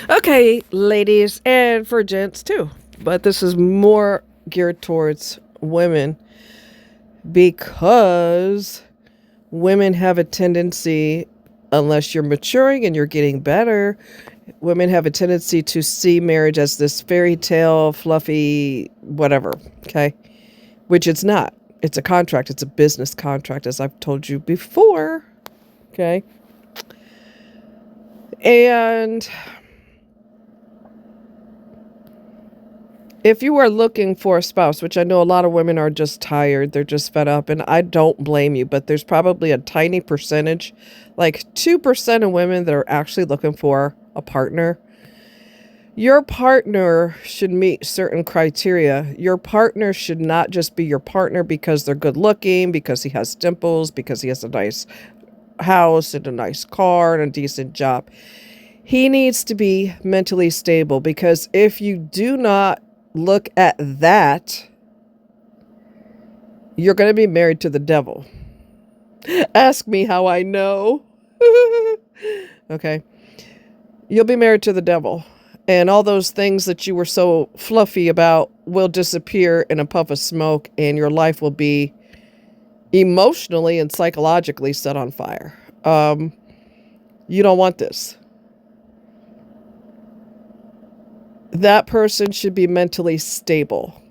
Okay, ladies, and for gents too. But this is more geared towards women because women have a tendency, unless you're maturing and you're getting better, women have a tendency to see marriage as this fairy tale, fluffy, whatever, okay? Which it's not. It's a contract, it's a business contract, as I've told you before, okay? And if you are looking for a spouse, which I know a lot of women are just tired, they're just fed up, and I don't blame you, but there's probably a tiny percentage, like 2% of women that are actually looking for a partner. Your partner should meet certain criteria. Your partner should not just be your partner because they're good looking, because he has dimples, because he has a nice house and a nice car and a decent job. He needs to be mentally stable, because if you do not look at that, you're going to be married to the devil. Ask me how I know. Okay. You'll be married to the devil. And all those things that you were so fluffy about will disappear in a puff of smoke, and your life will be emotionally and psychologically set on fire. You don't want this. That person should be mentally stable.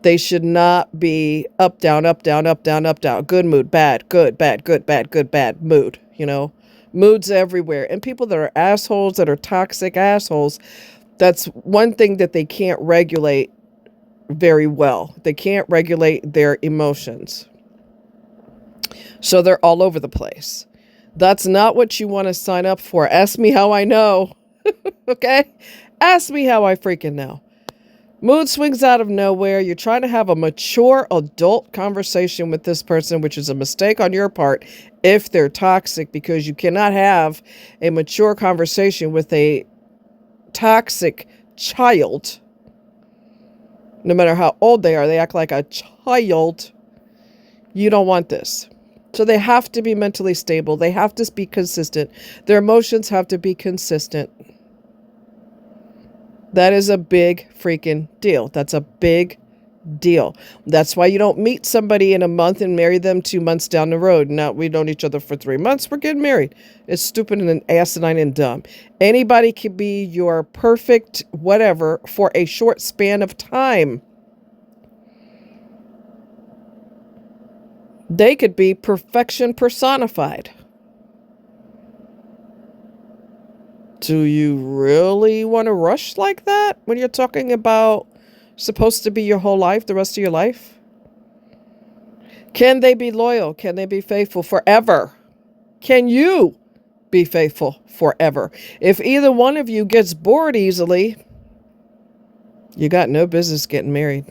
They should not be up, down, up, down, up, down, up, down. Good mood, bad, good, bad, good, bad, good, bad mood. Moods everywhere. And people that are assholes, that are toxic assholes, that's one thing that they can't regulate very well. They can't regulate their emotions. So they're all over the place. That's not what you want to sign up for. Ask me how I know. Okay? Ask me how I freaking know. Mood swings out of nowhere. You're trying to have a mature adult conversation with this person, which is a mistake on your part if they're toxic, because you cannot have a mature conversation with a toxic child. No matter how old they are, they act like a child. You don't want this. So they have to be mentally stable. They have to be consistent. Their emotions have to be consistent. That is a big freaking deal. That's a big deal. That's why you don't meet somebody in a month and marry them 2 months down the road. Now, we known each other for 3 months. We're getting married. It's stupid and asinine and dumb. Anybody can be your perfect whatever for a short span of time. They could be perfection personified. Do you really want to rush like that when you're talking about supposed to be your whole life, the rest of your life? Can they be loyal? Can they be faithful forever? Can you be faithful forever? If either one of you gets bored easily, you got no business getting married.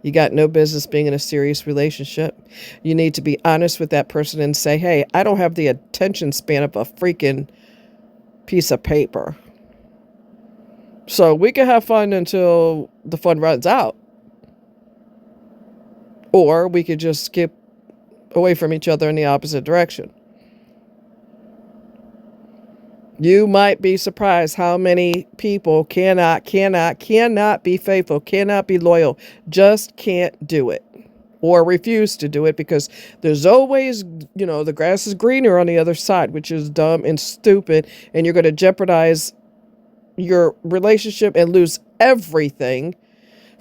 You got no business being in a serious relationship. You need to be honest with that person and say, hey, I don't have the attention span of a freaking piece of paper. So we can have fun until the fun runs out. Or we could just skip away from each other in the opposite direction. You might be surprised how many people cannot be faithful, cannot be loyal, just can't do it, or refuse to do it, because there's always, the grass is greener on the other side, which is dumb and stupid, and you're going to jeopardize your relationship and lose everything,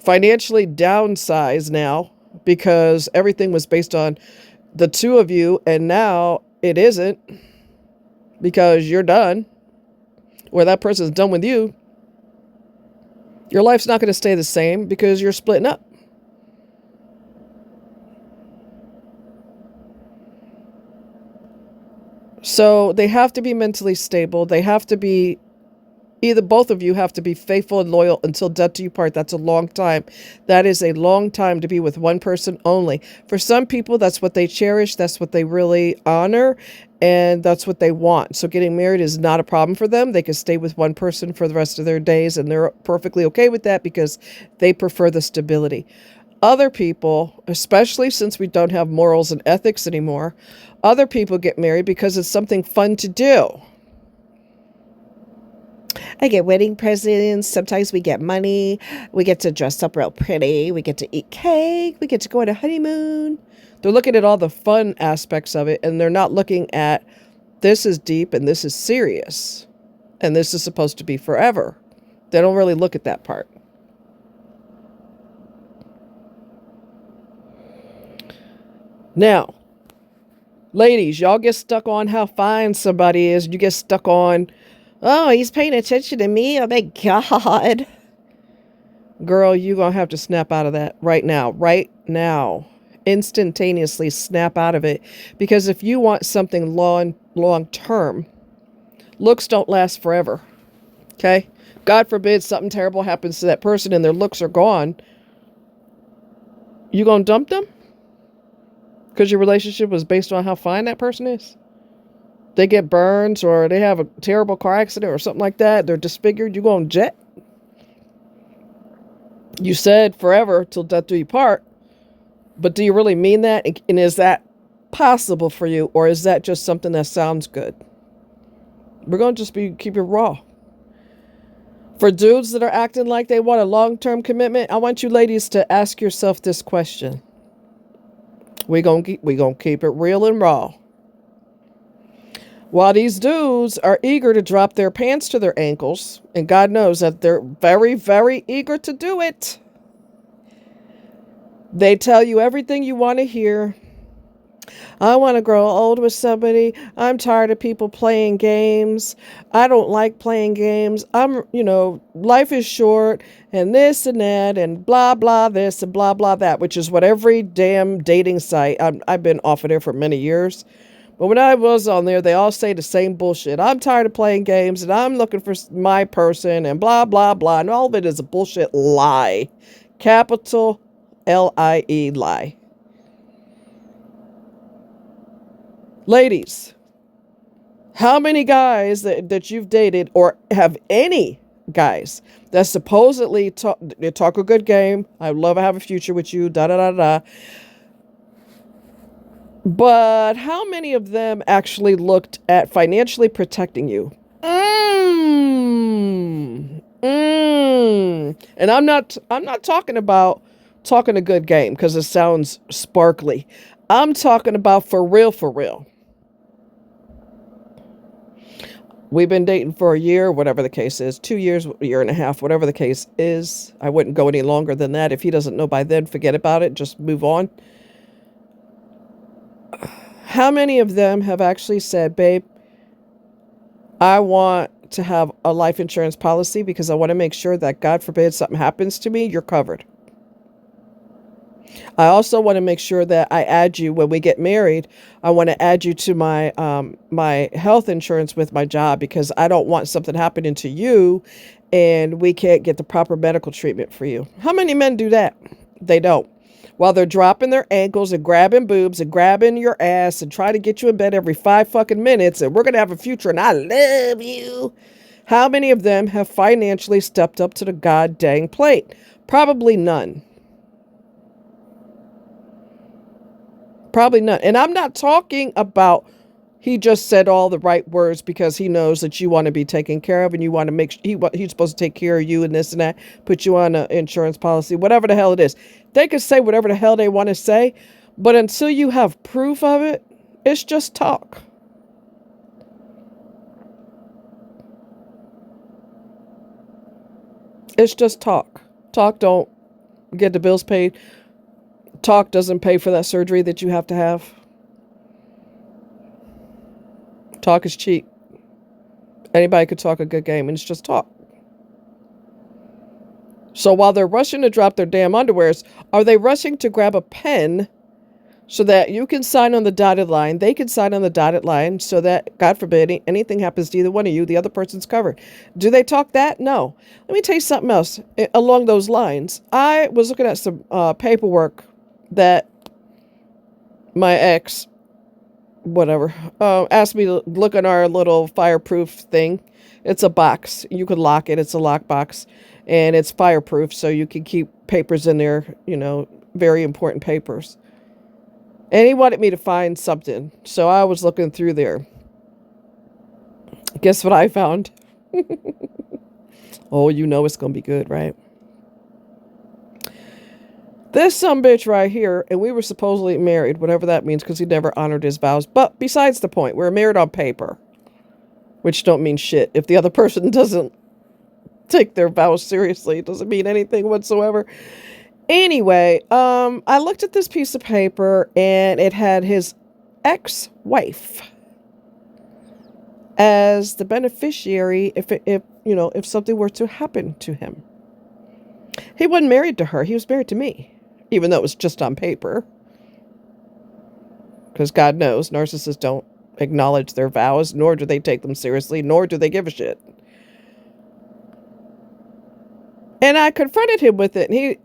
financially downsize now, because everything was based on the two of you, and now it isn't, because you're done, or that person's done with you. Your life's not going to stay the same because you're splitting up. So they have to be mentally stable. They have to be, either both of you have to be faithful and loyal until death do you part. That's a long time. That is a long time to be with one person only. For some people, that's what they cherish. That's what they really honor. And that's what they want. So getting married is not a problem for them. They can stay with one person for the rest of their days, and they're perfectly okay with that because they prefer the stability. Other people, especially since we don't have morals and ethics anymore, other people get married because it's something fun to do. I get wedding presents. Sometimes we get money. We get to dress up real pretty. We get to eat cake. We get to go on a honeymoon. They're looking at all the fun aspects of it, and they're not looking at this is deep and this is serious, and this is supposed to be forever. They don't really look at that part. Now, ladies, y'all get stuck on how fine somebody is. You get stuck on, oh, he's paying attention to me. Oh, my God. Girl, you're going to have to snap out of that right now. Right now. Instantaneously snap out of it. Because if you want something long term, looks don't last forever. Okay? God forbid something terrible happens to that person and their looks are gone. You going to dump them? Because your relationship was based on how fine that person is? They get burns or they have a terrible car accident or something like that. They're disfigured. You going to jet? You said forever till death do you part. But do you really mean that? And is that possible for you? Or is that just something that sounds good? We're going to just keep it raw. For dudes that are acting like they want a long-term commitment, I want you ladies to ask yourself this question. We're going to keep it real and raw. While these dudes are eager to drop their pants to their ankles, and God knows that they're very, very eager to do it, they tell you everything you want to hear. I want to grow old with somebody. I'm tired of people playing games. I don't like playing games. Life is short and this and that and blah, blah, this and blah, blah, that, which is what every damn dating site, I've been off of there for many years. But when I was on there, they all say the same bullshit. I'm tired of playing games and I'm looking for my person and blah, blah, blah. And all of it is a bullshit lie. Capital L-I-E, lie. Ladies, how many guys that you've dated or have any guys that supposedly talk a good game, I love to have a future with you, da-da-da-da, but how many of them actually looked at financially protecting you? And I'm not talking about talking a good game because it sounds sparkly. I'm talking about for real, for real. We've been dating for a year, whatever the case is, 2 years, a year and a half, whatever the case is. I wouldn't go any longer than that. If he doesn't know by then, forget about it. Just move on. How many of them have actually said, babe, I want to have a life insurance policy because I want to make sure that God forbid something happens to me, you're covered. I also want to make sure that I add you when we get married. I want to add you to my my health insurance with my job because I don't want something happening to you and we can't get the proper medical treatment for you. How many men do that? They don't. While they're dropping their ankles and grabbing boobs and grabbing your ass and trying to get you in bed every 5 fucking minutes and we're going to have a future and I love you. How many of them have financially stepped up to the god dang plate? Probably none. Probably none. And I'm not talking about he just said all the right words because he knows that you want to be taken care of and you want to make he's supposed to take care of you and this and that, put you on an insurance policy, whatever the hell it is. They could say whatever the hell they want to say, but until you have proof of it, it's just talk. It's just talk. Talk don't get the bills paid. Talk doesn't pay for that surgery that you have to have. Talk is cheap. Anybody could talk a good game, and it's just talk. So while they're rushing to drop their damn underwears, are they rushing to grab a pen so that you can sign on the dotted line, they can sign on the dotted line so that, God forbid, anything happens to either one of you, the other person's covered? Do they talk that? No. Let me tell you something else along those lines. I was looking at some paperwork that my ex, whatever, asked me to look at our little fireproof thing. It's a box. You can lock it. It's a lock box. And it's fireproof, so you can keep papers in there, very important papers. And he wanted me to find something. So I was looking through there. Guess what I found? Oh, you know it's going to be good, right? This sumbitch right here, and we were supposedly married, whatever that means, because he never honored his vows. But besides the point, we're married on paper, which don't mean shit. If the other person doesn't take their vows seriously, it doesn't mean anything whatsoever. Anyway, I looked at this piece of paper, and it had his ex-wife as the beneficiary if something were to happen to him. He wasn't married to her. He was married to me. Even though it was just on paper. Because God knows, narcissists don't acknowledge their vows, nor do they take them seriously, nor do they give a shit. And I confronted him with it. And he,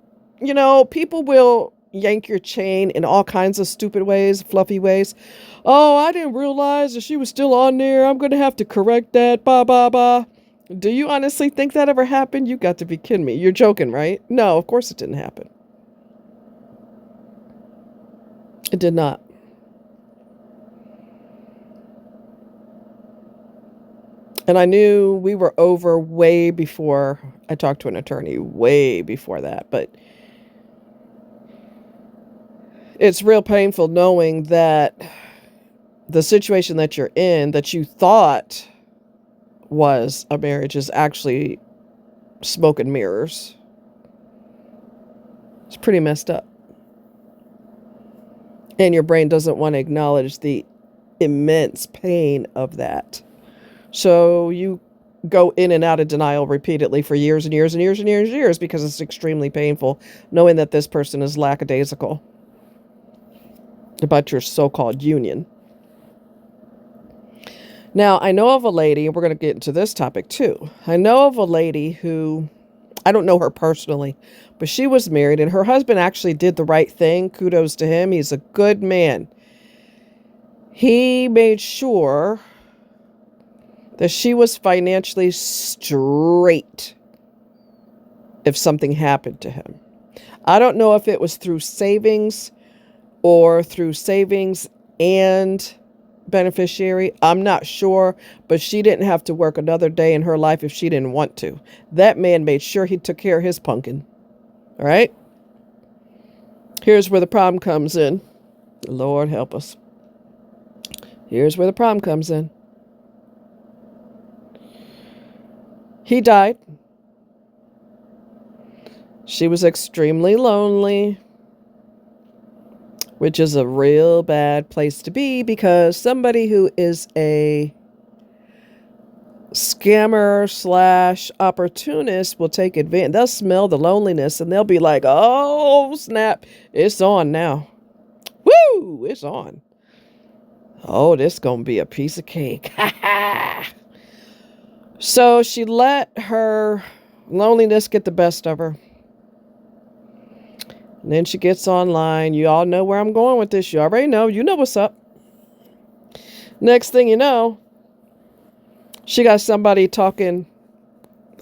people will yank your chain in all kinds of stupid ways, fluffy ways. Oh, I didn't realize that she was still on there. I'm going to have to correct that. Bah, bah, bah. Do you honestly think that ever happened? You got to be kidding me. You're joking, right? No, of course it didn't happen. It did not. And I knew we were over way before I talked to an attorney, way before that. But it's real painful knowing that the situation that you're in, that you thought was a marriage, is actually smoke and mirrors. It's pretty messed up. And your brain doesn't want to acknowledge the immense pain of that. So you go in and out of denial repeatedly for years and years and years and years and years because it's extremely painful knowing that this person is lackadaisical about your so-called union. Now, I know of a lady, and we're going to get into this topic too. I know of a lady who, I don't know her personally, but she was married and her husband actually did the right thing. Kudos to him. He's a good man. He made sure that she was financially straight if something happened to him. I don't know if it was through savings or through savings and beneficiary. I'm not sure, but she didn't have to work another day in her life if she didn't want to. That man made sure he took care of his pumpkin. All right? Here's where the problem comes in. Lord help us. Here's where the problem comes in. He died. She was extremely lonely, which is a real bad place to be because somebody who is a scammer / opportunist will take advantage. They'll smell the loneliness and they'll be like, oh, snap, it's on now. Woo, it's on. Oh, this is going to be a piece of cake. So she let her loneliness get the best of her. And then she gets online. You all know where I'm going with this. You already know. You know what's up. Next thing you know, she got somebody talking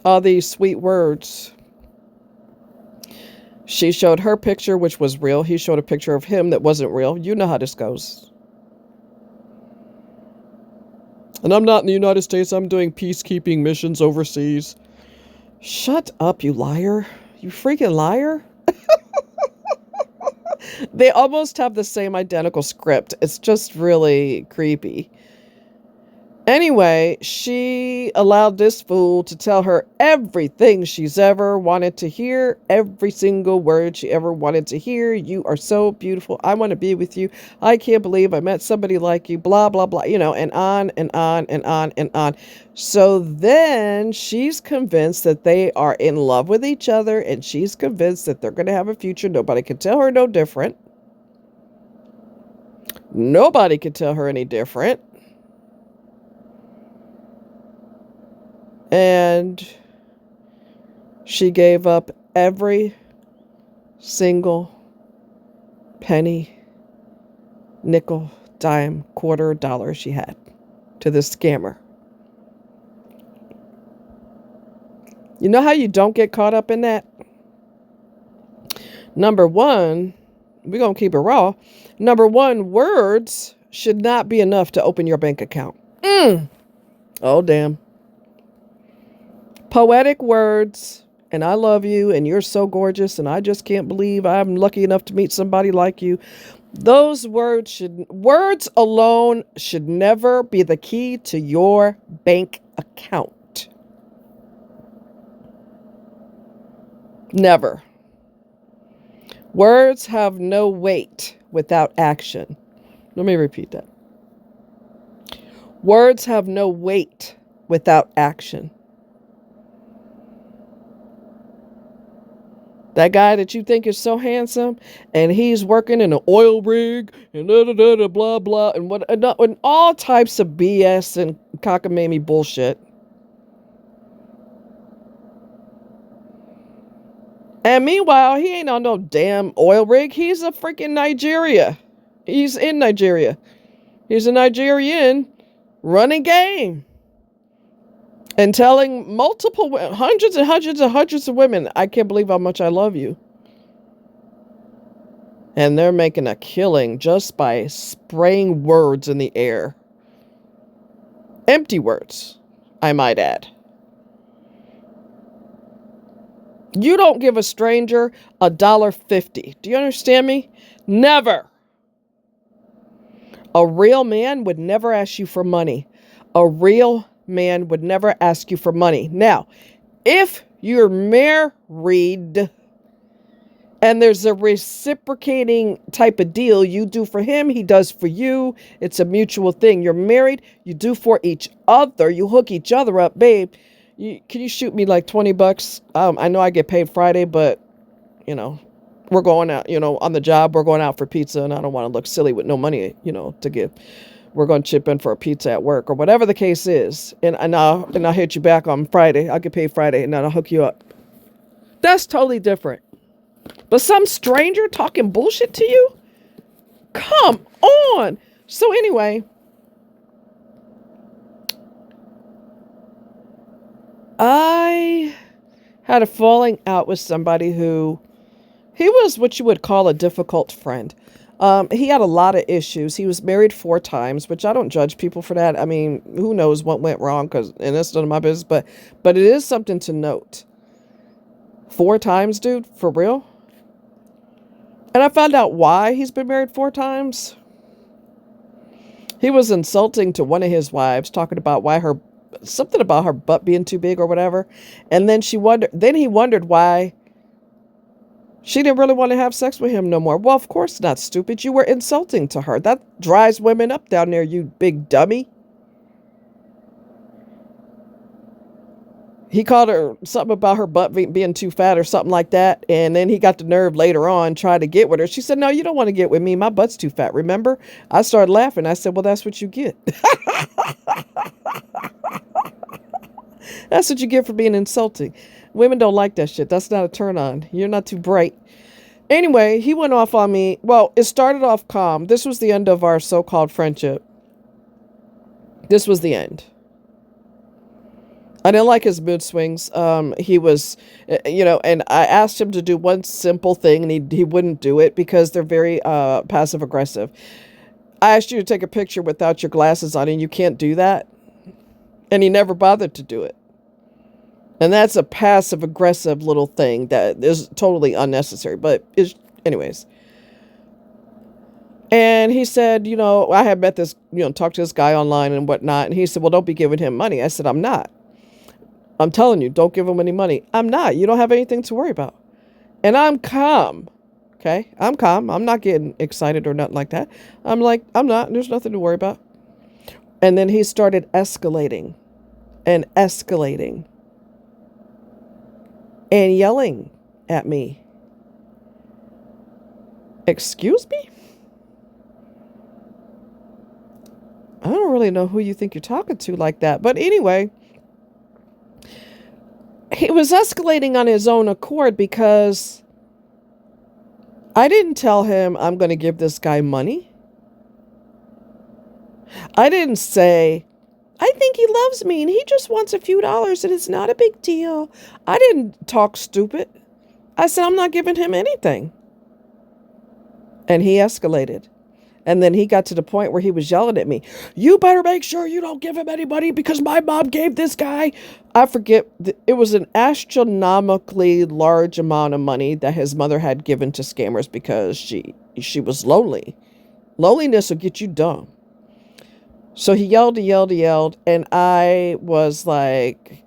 all these sweet words. She showed her picture, which was real. He showed a picture of him that wasn't real. You know how this goes. And I'm not in the United States. I'm doing peacekeeping missions overseas. Shut up, you liar. You freaking liar. They almost have the same identical script. It's just really creepy. Anyway, she allowed this fool to tell her everything she's ever wanted to hear, every single word she ever wanted to hear. You are so beautiful. I want to be with you. I can't believe I met somebody like you, blah, blah, blah, and on and on and on and on. So then she's convinced that they are in love with each other and she's convinced that they're going to have a future. Nobody can tell her no different. Nobody can tell her any different. And she gave up every single penny, nickel, dime, quarter, dollar she had to this scammer. You know how you don't get caught up in that? Number one, we're going to keep it raw. Number one, words should not be enough to open your bank account. Oh, damn. Poetic words, and I love you, and you're so gorgeous, and I just can't believe I'm lucky enough to meet somebody like you. Those words alone should never be the key to your bank account. Never. Words have no weight without action. Let me repeat that. Words have no weight without action. That guy that you think is so handsome, and he's working in an oil rig, and blah blah, and all types of BS and cockamamie bullshit. And meanwhile, he ain't on no damn oil rig. He's a freaking Nigeria. He's in Nigeria. He's a Nigerian running game. And telling hundreds and hundreds and hundreds of women, I can't believe how much I love you. And they're making a killing just by spraying words in the air. Empty words, I might add. You don't give a stranger $1.50. Do you understand me? Never. A real man would never ask you for money. A real man would never ask you for money. Now, if you're married and there's a reciprocating type of deal, you do for him, he does for you. It's a mutual thing. You're married, you do for each other. You hook each other up. Babe, can you shoot me like $20? I know I get paid Friday, but, we're going out, on the job, we're going out for pizza, and I don't want to look silly with no money, to give. We're going to chip in for a pizza at work or whatever the case is. And I'll hit you back on Friday. I'll get paid Friday and then I'll hook you up. That's totally different. But some stranger talking bullshit to you? Come on. So anyway, I had a falling out with somebody who, he was what you would call a difficult friend. He had a lot of issues. He was married 4 times, which I don't judge people for that. I mean, who knows what went wrong, and that's none of my business, but it is something to note. 4 times, dude, for real? And I found out why he's been married 4 times. He was insulting to one of his wives, talking about something about her butt being too big or whatever. And then he wondered why she didn't really want to have sex with him no more. Well, of course not, stupid. You were insulting to her. That dries women up down there, you big dummy. He called her something about her butt being too fat or something like that. And then he got the nerve later on, tried to get with her. She said, no, you don't want to get with me. My butt's too fat. Remember? I started laughing. I said, well, that's what you get. That's what you get for being insulting. Women don't like that shit. That's not a turn on. You're not too bright. Anyway, he went off on me. Well, it started off calm. This was the end of our so-called friendship. This was the end. I didn't like his mood swings. He was, and I asked him to do one simple thing, and he wouldn't do it because they're very passive aggressive. I asked you to take a picture without your glasses on, and you can't do that. And he never bothered to do it. And that's a passive aggressive little thing that is totally unnecessary, but anyways. And he said, I had met this, talked to this guy online and whatnot. And he said, well, don't be giving him money. I said, I'm not. I'm telling you, don't give him any money. I'm not. You don't have anything to worry about. And I'm calm. Okay. I'm calm. I'm not getting excited or nothing like that. I'm like, I'm not. There's nothing to worry about. And then he started escalating and escalating. And yelling at me. Excuse me? I don't really know who you think you're talking to like that. But anyway, he was escalating on his own accord because I didn't tell him I'm going to give this guy money. I didn't say, I think he loves me and he just wants a few dollars and it's not a big deal. I didn't talk stupid. I said, I'm not giving him anything. And he escalated. And then he got to the point where he was yelling at me, you better make sure you don't give him any money because my mom gave this guy. I forget. It was an astronomically large amount of money that his mother had given to scammers because she was lonely. Loneliness will get you dumb. So he yelled and yelled and yelled. And I was like,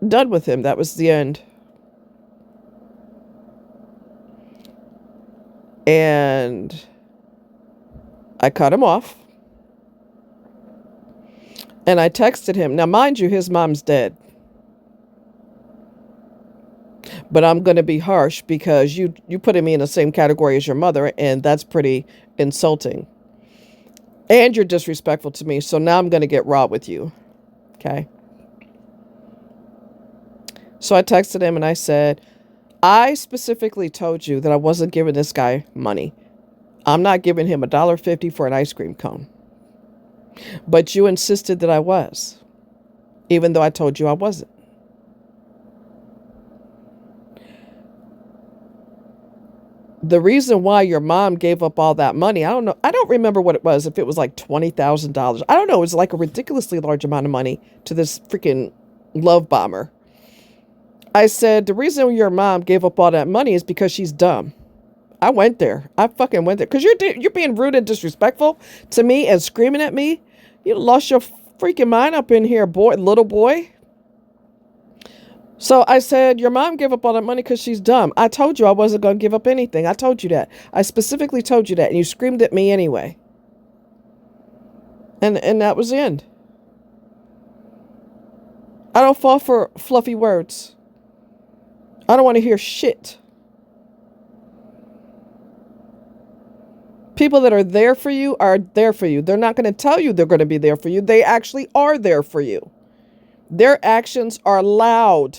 done with him. That was the end. And I cut him off. And I texted him. Now, mind you, his mom's dead. But I'm going to be harsh because you putting me in the same category as your mother, and that's pretty insulting. And you're disrespectful to me, so now I'm going to get raw with you. Okay? So I texted him and I said, I specifically told you that I wasn't giving this guy money. I'm not giving him $1.50 for an ice cream cone. But you insisted that I was, even though I told you I wasn't. The reason why your mom gave up all that money, I don't know. I don't remember what it was. If it was like $20,000. I don't know. It was like a ridiculously large amount of money to this freaking love bomber. I said, the reason your mom gave up all that money is because she's dumb. I went there. I fucking went there. Because you're being rude and disrespectful to me and screaming at me. You lost your freaking mind up in here, boy, little boy. So I said, your mom gave up all that money because she's dumb. I told you I wasn't going to give up anything. I told you that. I specifically told you that. And you screamed at me anyway. And that was the end. I don't fall for fluffy words. I don't want to hear shit. People that are there for you are there for you. They're not going to tell you they're going to be there for you. They actually are there for you. Their actions are loud.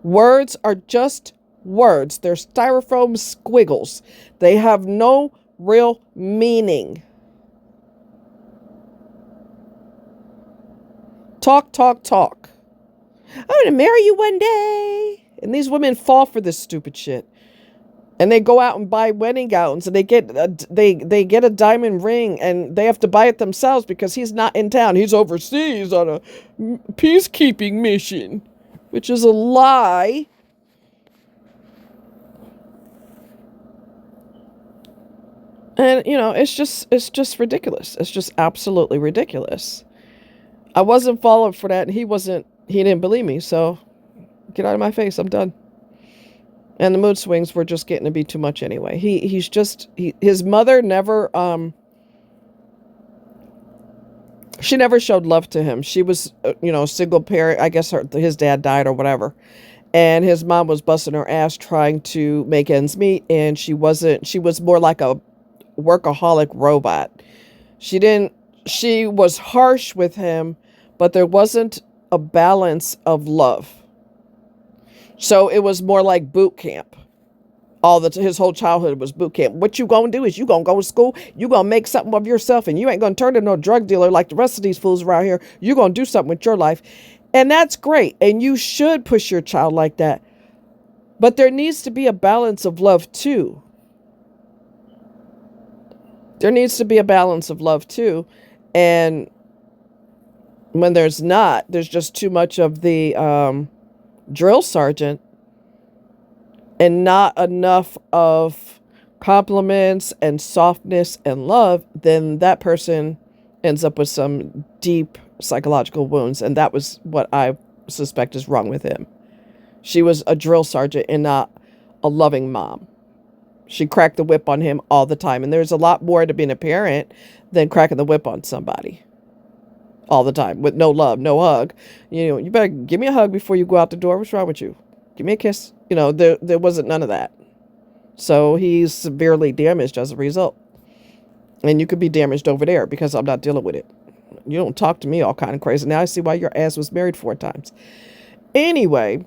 Words are just words. They're styrofoam squiggles. They have no real meaning. Talk, talk, talk. I'm going to marry you one day. And these women fall for this stupid shit. And they go out and buy wedding gowns, and they get a diamond ring, and they have to buy it themselves because he's not in town. He's overseas on a peacekeeping mission, which is a lie. And it's just ridiculous. It's just absolutely ridiculous. I wasn't followed for that, and he didn't believe me. So get out of my face. I'm done. And the mood swings were just getting to be too much anyway. His mother never, she never showed love to him. She was, a single parent. I guess his dad died or whatever. And his mom was busting her ass trying to make ends meet. And she was more like a workaholic robot. She was harsh with him, but there wasn't a balance of love. So it was more like boot camp. His whole childhood was boot camp. What you gonna do is you gonna go to school, you gonna make something of yourself, and you ain't gonna turn into a drug dealer like the rest of these fools around here. You're gonna do something with your life. And that's great. And you should push your child like that. But there needs to be a balance of love too. There needs to be a balance of love too. And when there's not, there's just too much of the drill sergeant and not enough of compliments and softness and love, then that person ends up with some deep psychological wounds. And that was what I suspect is wrong with him. She was a drill sergeant and not a loving mom. She cracked the whip on him all the time. And there's a lot more to being a parent than cracking the whip on somebody all the time with no love, no hug. You better give me a hug before you go out the door. What's wrong with you? Give me a kiss. There wasn't none of that. So he's severely damaged as a result. And you could be damaged over there because I'm not dealing with it. You don't talk to me all kind of crazy. Now I see why your ass was married 4 times. Anyway,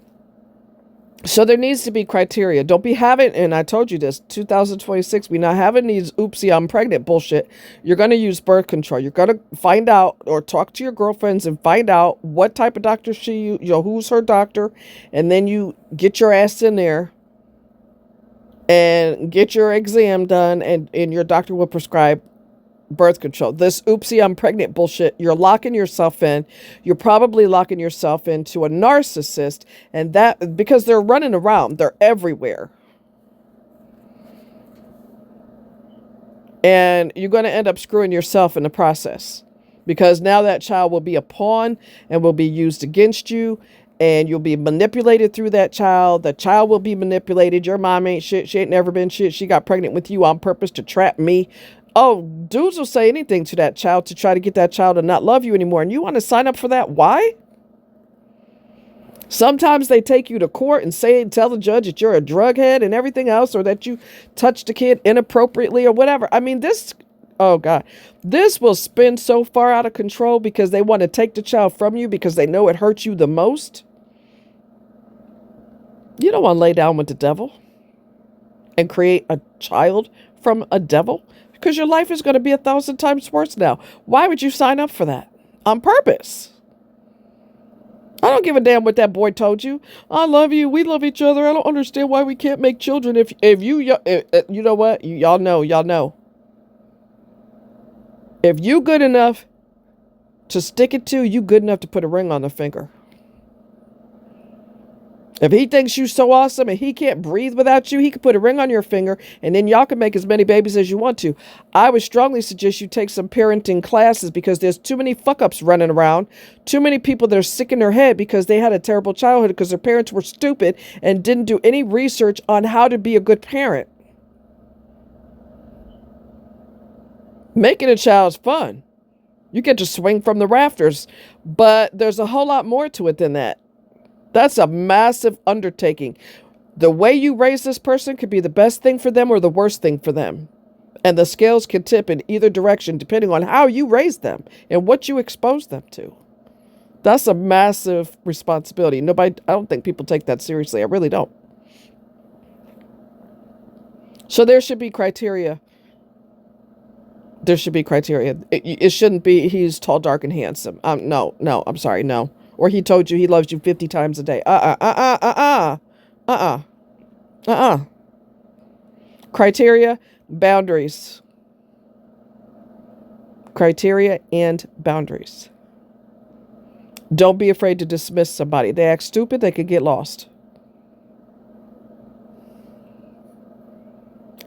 so there needs to be criteria. Don't be having, and I told you this, 2026, we not having these oopsie, I'm pregnant bullshit. You're going to use birth control. You're going to find out or talk to your girlfriends and find out what type of doctor who's her doctor. And then you get your ass in there and get your exam done, and your doctor will prescribe birth control. This oopsie, I'm pregnant bullshit, you're locking yourself in. You're probably locking yourself into a narcissist, and that because they're running around, they're everywhere. And you're going to end up screwing yourself in the process, because now that child will be a pawn and will be used against you, and you'll be manipulated through that child. The child will be manipulated. Your mom ain't shit. She ain't never been shit. She got pregnant with you on purpose to trap me. Oh, dudes will say anything to that child to try to get that child to not love you anymore. And you want to sign up for that? Why? Sometimes they take you to court and say and tell the judge that you're a drug head and everything else, or that you touched a kid inappropriately or whatever. I mean, oh God, this will spin so far out of control because they want to take the child from you because they know it hurts you the most. You don't want to lay down with the devil and create a child from a devil, because your life is going to be 1,000 times worse now. Why would you sign up for that on purpose? I don't give a damn what that boy told you. I love you. We love each other. I don't understand why we can't make children. If you know what? Y'all know. If you good enough to stick it to, you good enough to put a ring on the finger. If he thinks you so awesome and he can't breathe without you, he could put a ring on your finger, and then y'all can make as many babies as you want to. I would strongly suggest you take some parenting classes, because there's too many fuck-ups running around. Too many people that are sick in their head because they had a terrible childhood because their parents were stupid and didn't do any research on how to be a good parent. Making a child's fun. You get to swing from the rafters, but there's a whole lot more to it than that. That's a massive undertaking. The way you raise this person could be the best thing for them or the worst thing for them. And the scales can tip in either direction depending on how you raise them and what you expose them to. That's a massive responsibility. I don't think people take that seriously. I really don't. So there should be criteria. There should be criteria. It shouldn't be he's tall, dark, and handsome. No, I'm sorry, no. Or he told you he loves you 50 times a day. Criteria, boundaries. Criteria and boundaries. Don't be afraid to dismiss somebody. They act stupid, they could get lost.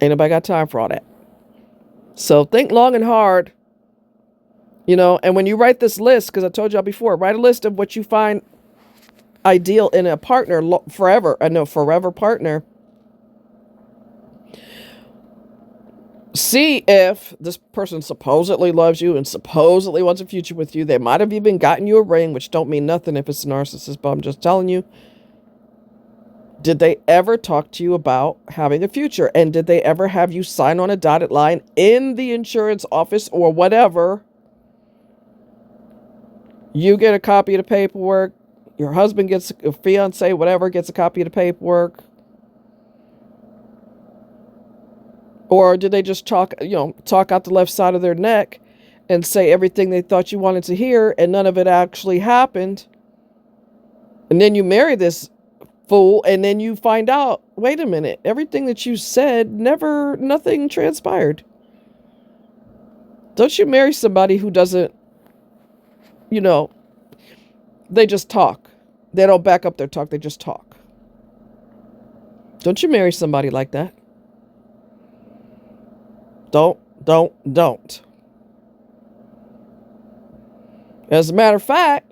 Ain't nobody got time for all that. So think long and hard. And when you write this list, because I told y'all before, write a list of what you find ideal in a partner forever. Forever partner. See if this person supposedly loves you and supposedly wants a future with you. They might have even gotten you a ring, which don't mean nothing if it's a narcissist, but I'm just telling you. Did they ever talk to you about having a future? And did they ever have you sign on a dotted line in the insurance office or whatever? You get a copy of the paperwork. Your husband gets, a fiance, whatever, gets a copy of the paperwork. Or did they just talk out the left side of their neck and say everything they thought you wanted to hear, and none of it actually happened? And then you marry this fool, and then you find out, wait a minute, everything that you said, nothing transpired. Don't you marry somebody who doesn't, they just talk. They don't back up their talk, they just talk. Don't you marry somebody like that. Don't. As a matter of fact,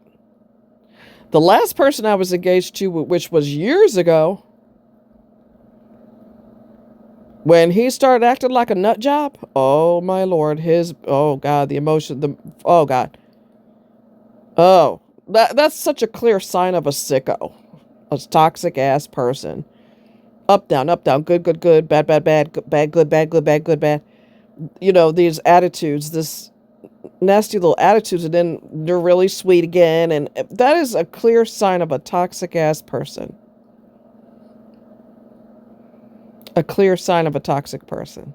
the last person I was engaged to, which was years ago, when he started acting like a nut job, oh my Lord, the emotion, oh God. Oh, that's such a clear sign of a sicko, a toxic ass person. Up, down, good, bad, good. These attitudes, this nasty little attitudes, and then they're really sweet again. And that is a clear sign of a toxic ass person. A clear sign of a toxic person.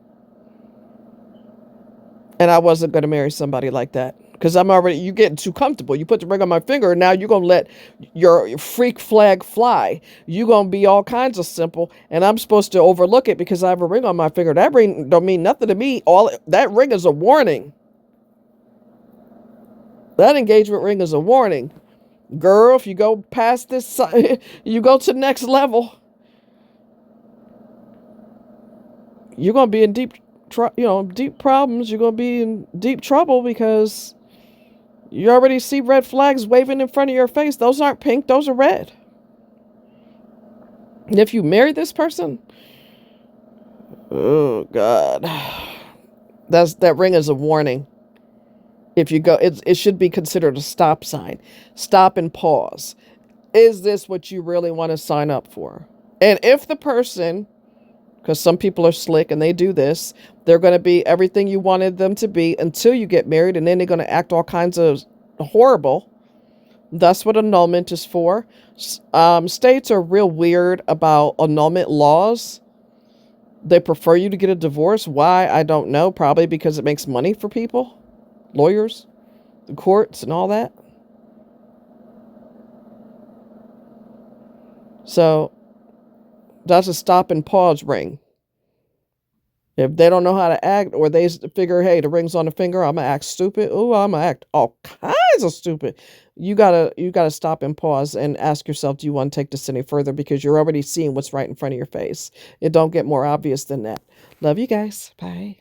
And I wasn't going to marry somebody like that. Because you getting too comfortable. You put the ring on my finger, and now you're going to let your freak flag fly. You're going to be all kinds of simple, and I'm supposed to overlook it because I have a ring on my finger. That ring don't mean nothing to me. That ring is a warning. That engagement ring is a warning. Girl, if you go past this, you go to the next level, you're going to be in deep problems. You're going to be in deep trouble because you already see red flags waving in front of your face. Those aren't pink, those are red. And if you marry this person, oh God, that ring is a warning. If you go, it should be considered a stop sign. Stop and pause. Is this what you really want to sign up for? And if the person, because some people are slick and they do this, they're going to be everything you wanted them to be until you get married, and then they're going to act all kinds of horrible. That's what annulment is for. States are real weird about annulment laws. They prefer you to get a divorce. Why? I don't know. Probably because it makes money for people, lawyers, the courts, and all that. So that's a stop and pause ring. If they don't know how to act, or they figure, hey, the ring's on the finger, I'm gonna act stupid. Oh, I'm gonna act all kinds of stupid. You gotta stop and pause and ask yourself, do you want to take this any further? Because you're already seeing what's right in front of your face. It don't get more obvious than that. Love you guys. Bye.